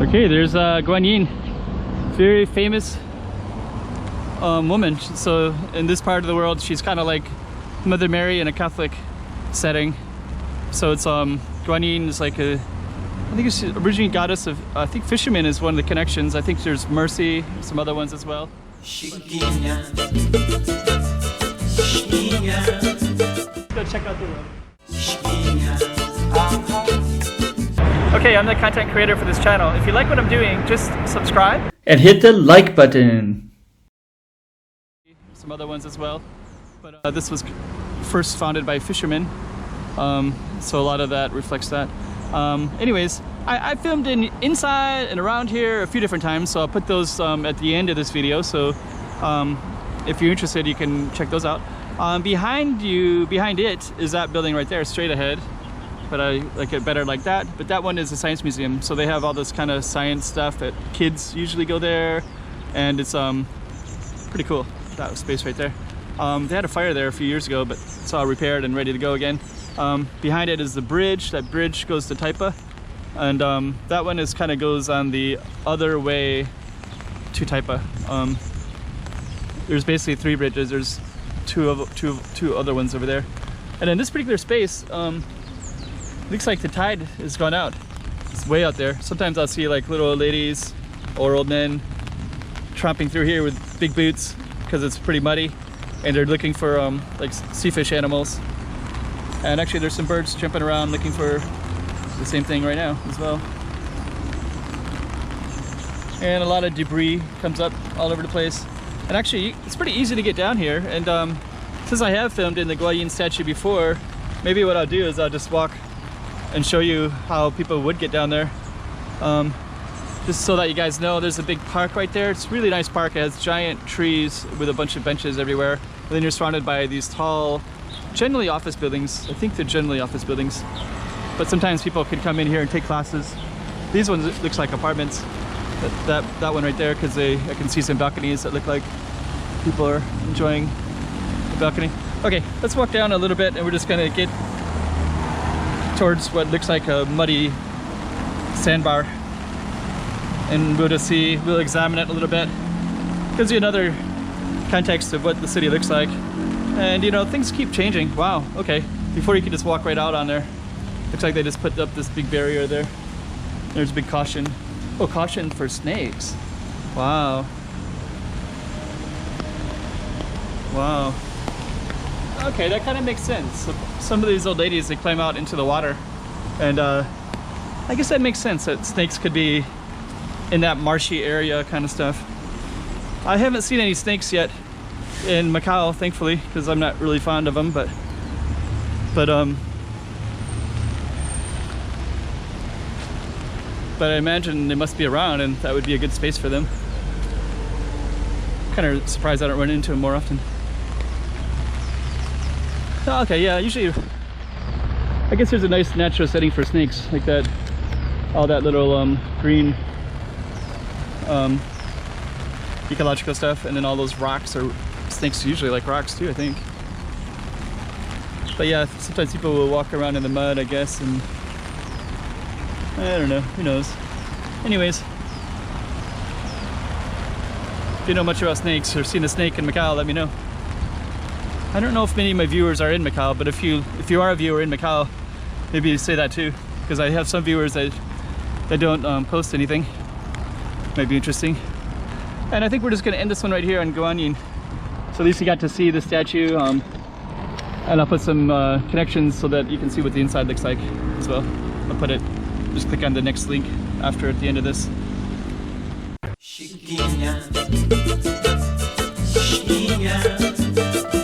Okay, there's Guan Yin, very famous woman. So in this part of the world, she's kind of like Mother Mary in a Catholic setting. So it's Guan Yin is like a, I think it's originally goddess of, I think fishermen is one of the connections. I think there's Mercy, some other ones as well. Let's go check out the room. Okay, I'm the content creator for this channel. If you like what I'm doing, just subscribe and hit the like button. Some other ones as well, but this was first founded by fishermen, so a lot of that reflects that. Anyways, I filmed inside and around here a few different times, so I'll put those at the end of this video, so if you're interested you can check those out. Behind it is that building right there, straight ahead, but I like it better like that. But that one is a science museum, so they have all this kind of science stuff that kids usually go there, and it's pretty cool, that space right there. They had a fire there a few years ago, but it's all repaired and ready to go again. Behind it is the bridge. That bridge goes to NAPE, and that one is kind of goes on the other way to NAPE. There's basically 3 bridges. There's two other ones over there, and in this particular space, looks like the tide has gone out. It's way out there. Sometimes I'll see like little old ladies or old men tromping through here with big boots because it's pretty muddy, and they're looking for like sea fish animals. And actually there's some birds jumping around looking for the same thing right now as well. And a lot of debris comes up all over the place. And actually it's pretty easy to get down here, and since I have filmed in the Guan Yin statue before, maybe what I'll do is I'll just walk and show you how people would get down there. Just so that you guys know, there's a big park right there. It's a really nice park. It has giant trees with a bunch of benches everywhere. And then you're surrounded by these tall, generally office buildings. I think they're generally office buildings. But sometimes people can come in here and take classes. These ones looks like apartments. That one right there, because I can see some balconies that look like people are enjoying the balcony. Okay, let's walk down a little bit, and we're just gonna get towards what looks like a muddy sandbar, and we'll examine it a little bit. Gives you another context of what the city looks like. And you know, things keep changing. Wow, okay. Before you could just walk right out on there. Looks like they just put up this big barrier there. There's a big caution. Oh, caution for snakes. Wow. Wow. Okay, that kind of makes sense. So some of these old ladies, they climb out into the water, and I guess that makes sense that snakes could be in that marshy area kind of stuff. I haven't seen any snakes yet in Macau, thankfully, because I'm not really fond of them, but I imagine they must be around, and that would be a good space for them. Kind of surprised I don't run into them more often. Okay, yeah, usually I guess there's a nice natural setting for snakes like that. All that little green ecological stuff, and then all those rocks, or snakes usually like rocks too, I think. But yeah, sometimes people will walk around in the mud, I guess, and I don't know, who knows. Anyways, if you know much about snakes or seen a snake in Macau, let me know. I don't know if many of my viewers are in Macau, but if you are a viewer in Macau, maybe you say that too, because I have some viewers that don't post anything. Might be interesting. And I think we're just going to end this one right here on Guan Yin. So at least you got to see the statue, and I'll put some connections so that you can see what the inside looks like as well. I'll put it, just click on the next link after at the end of this. Chiquinha, chiquinha.